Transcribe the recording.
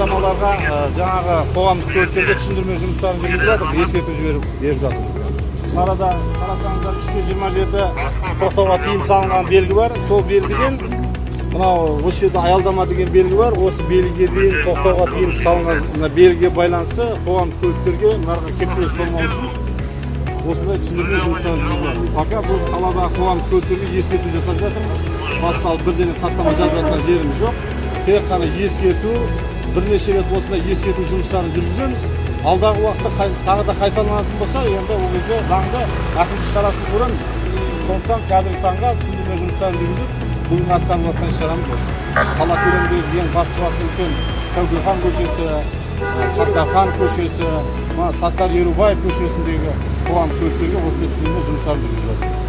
аялдамаларға жаңағы қоғамдық көліктерге түсіндірме жұмыстарын жүргізіп жатыр, ескерту беріп жатырмыз. Арада қарасаңыздар 327 тоқтауға тыйым салынған белгі бар. Сол белгіден мынау осы жерде аялдама деген белгі бар. Осы белгіге дейін тоқтауға тыйым салынған белгіге байланысты қоғамдық көліктерге мынарға кептеліс болмау үшін осындай түсіндірме жұмыстарын жүргізіп жатыр. Пока бұл қаладағы қоғамдық көліктерге ескерту жасап жатырмыз. Басқа бірден хаттама жазатын жеріміз жоқ. Тек қана ескерту, бірнеше рет осындай ескерту жұмыстарын жүргіземіз. Алдағы уақытта тағы да қайталанатын болса, енді ол кезде заңда әкімшілік шарасын көреміз. Сондықтан қазіргі таңға түсіндірме жұмыстарын жүргізіп, бүгін атқарылып жатқан шарамыз осы. Қала көлеміндегі ең басты үлкен Тәукехан көшесі, Саттархан көшесі, Саттар Ерубаев көшесіндегі қоғамдық көліктерге осындай түсіндірме жұмыстарын жүргізіп жатыр.